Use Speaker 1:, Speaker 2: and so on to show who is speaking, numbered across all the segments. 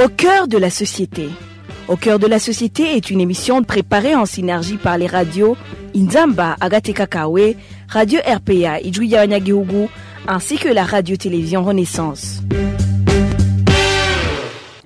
Speaker 1: Au cœur de la société. Au cœur de la société est une émission préparée en synergie par les radios Inzamba, Agateka Kawe, Radio RPA, Idjouya Nyagihugu, ainsi que la radio-télévision Renaissance.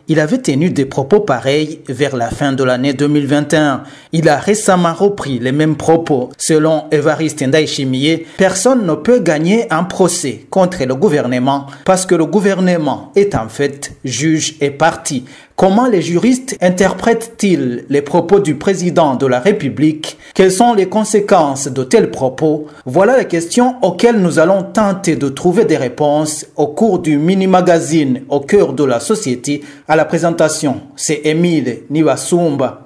Speaker 2: Il avait tenu des propos pareils vers la fin de l'année 2021. Il a récemment repris les mêmes propos. Selon Évariste Ndayishimiye, personne ne peut gagner un procès contre le gouvernement parce que le gouvernement est en fait juge et partie. Comment les juristes interprètent-ils les propos du président de la République? Quelles sont les conséquences de tels propos? Voilà les questions auxquelles nous allons tenter de trouver des réponses au cours du mini-magazine Au cœur de la société. À la présentation, c'est Émile Niwasumba.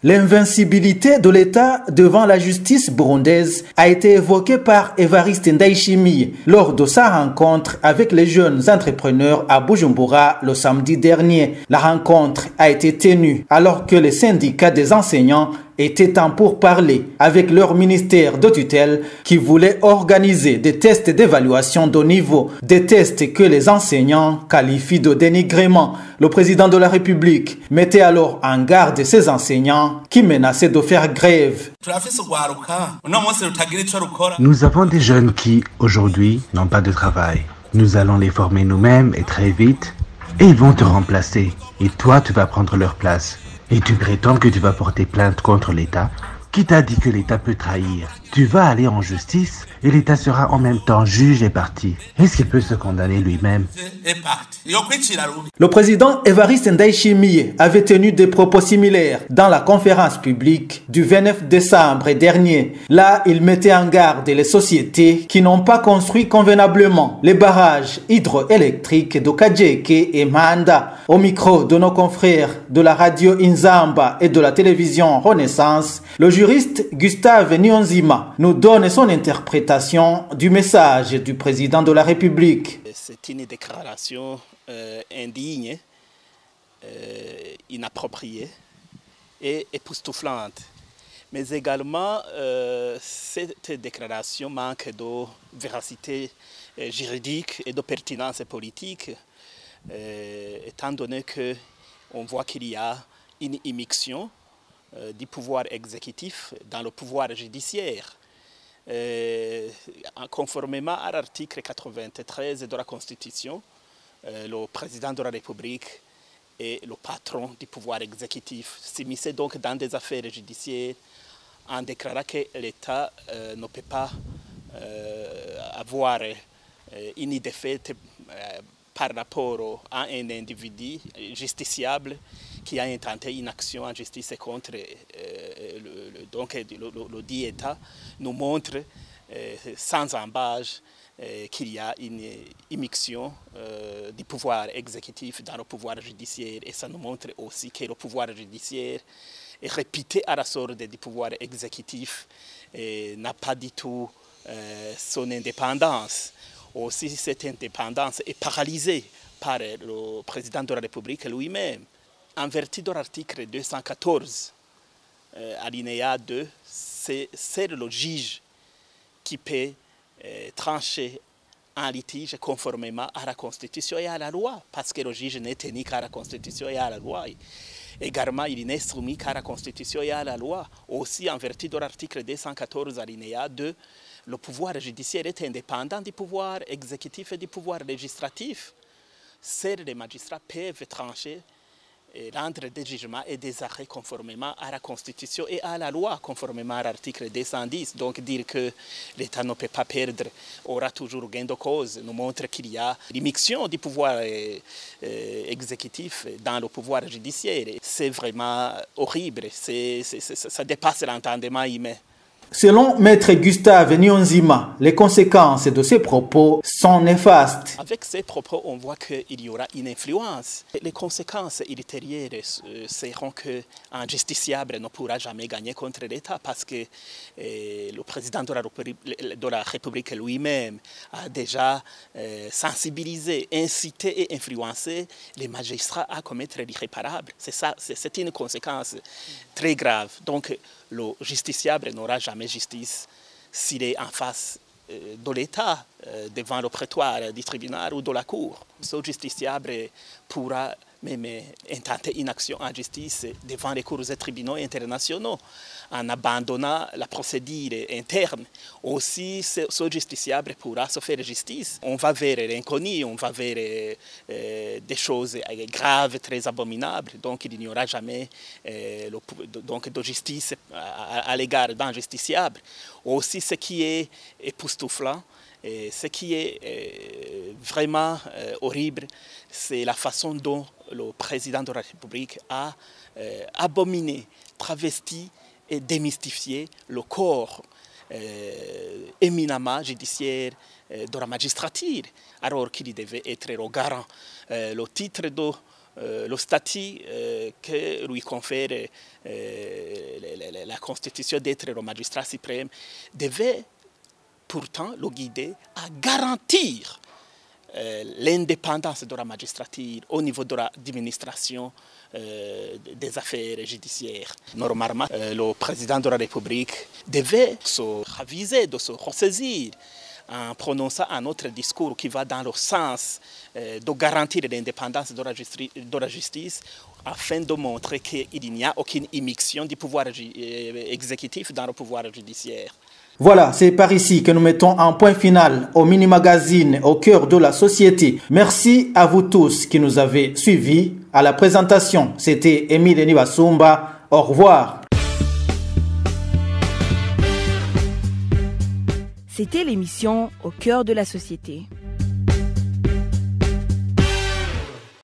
Speaker 2: L'invincibilité de l'État devant la justice burundaise a été évoquée par Évariste Ndayishimiye lors de sa rencontre avec les jeunes entrepreneurs à Bujumbura le samedi dernier. La rencontre a été tenue alors que les syndicats des enseignants étaient en pourparlers avec leur ministère de tutelle qui voulait organiser des tests d'évaluation de niveau, des tests que les enseignants qualifient de dénigrement. Le président de la République mettait alors en garde ses enseignants qui menaçaient de faire grève.
Speaker 3: Nous avons des jeunes qui, aujourd'hui, n'ont pas de travail. Nous allons les former nous-mêmes et très vite, et ils vont te remplacer. Et toi, tu vas prendre leur place. Et tu prétends que tu vas porter plainte contre l'État? Qui t'a dit que l'État peut trahir? Tu vas aller en justice et l'État sera en même temps juge et partie. Est-ce qu'il peut se condamner lui-même?
Speaker 2: Le président Évariste Ndayishimiye avait tenu des propos similaires dans la conférence publique du 29 décembre dernier. Là, il mettait en garde les sociétés qui n'ont pas construit convenablement les barrages hydroélectriques de Kajeke et Manda. Au micro de nos confrères de la radio Inzamba et de la télévision Renaissance, le juriste Gustave Niyonzima nous donne son interprétation du message du président de la République.
Speaker 4: C'est une déclaration indigne, inappropriée et époustouflante. Mais également, cette déclaration manque de véracité juridique et de pertinence politique, étant donné qu'on voit qu'il y a une immixtion du pouvoir exécutif dans le pouvoir judiciaire. Conformément à l'article 93 de la Constitution, le président de la République est le patron du pouvoir exécutif. S'immiscer donc dans des affaires judiciaires en déclarant que l'État ne peut pas avoir une idée faite par rapport à un individu justiciable qui a intenté une action en justice contre le dit État, nous montre sans embâche qu'il y a une immixtion du pouvoir exécutif dans le pouvoir judiciaire. Et ça nous montre aussi que le pouvoir judiciaire est répété à la sorte du pouvoir exécutif et n'a pas du tout son indépendance. Aussi, cette indépendance est paralysée par le président de la République lui-même. En vertu de l'article 214, alinéa 2, c'est le juge qui peut trancher un litige conformément à la Constitution et à la loi, parce que le juge n'est tenu qu'à la Constitution et à la loi. Également, il n'est soumis qu'à la Constitution et à la loi. Aussi, en vertu de l'article 214, alinéa 2, le pouvoir judiciaire est indépendant du pouvoir exécutif et du pouvoir législatif. Seuls les magistrats peuvent trancher et rendre des jugements et des arrêts conformément à la Constitution et à la loi, conformément à l'article 210. Donc dire que l'État ne peut pas perdre, aura toujours gain de cause, nous montre qu'il y a l'immixtion du pouvoir exécutif dans le pouvoir judiciaire. C'est vraiment horrible, ça dépasse l'entendement humain.
Speaker 2: Selon Maître Gustave Niyonzima, les conséquences de ces propos sont néfastes.
Speaker 4: Avec ces propos, on voit qu'il y aura une influence. Les conséquences ultérieures seront qu'un justiciable ne pourra jamais gagner contre l'État parce que le président de la République lui-même a déjà sensibilisé, incité et influencé les magistrats à commettre l'irréparable. C'est une conséquence très grave. Donc, le justiciable n'aura jamais justice s'il est en face de l'État devant le prétoire du tribunal ou de la cour. Ce justiciable pourra même intenter une action en justice devant les cours et tribunaux internationaux en abandonnant la procédure interne. Aussi, ce justiciable pourra se faire justice. On va vers l'inconnu, on va vers des choses graves, très abominables. Donc, il n'y aura jamais de justice à l'égard d'un justiciable. Aussi, ce qui est époustouflant, et ce qui est vraiment horrible, c'est la façon dont le président de la République a abominé, travesti et démystifié le corps éminemment judiciaire de la magistrature, alors qu'il devait être le garant. Le titre de le statut que lui confère la Constitution d'être le magistrat suprême devait pourtant le guider à garantir l'indépendance de la magistrature au niveau de l'administration des affaires judiciaires. Normalement, le président de la République devait se raviser, de se ressaisir en prononçant un autre discours qui va dans le sens de garantir l'indépendance de la justice afin de montrer qu'il n'y a aucune immixtion du pouvoir exécutif dans le pouvoir judiciaire.
Speaker 2: Voilà, c'est par ici que nous mettons un point final au mini-magazine au cœur de la société. Merci à vous tous qui nous avez suivis. À la présentation, c'était Émile Nibasumba. Au revoir.
Speaker 1: C'était l'émission Au cœur de la société.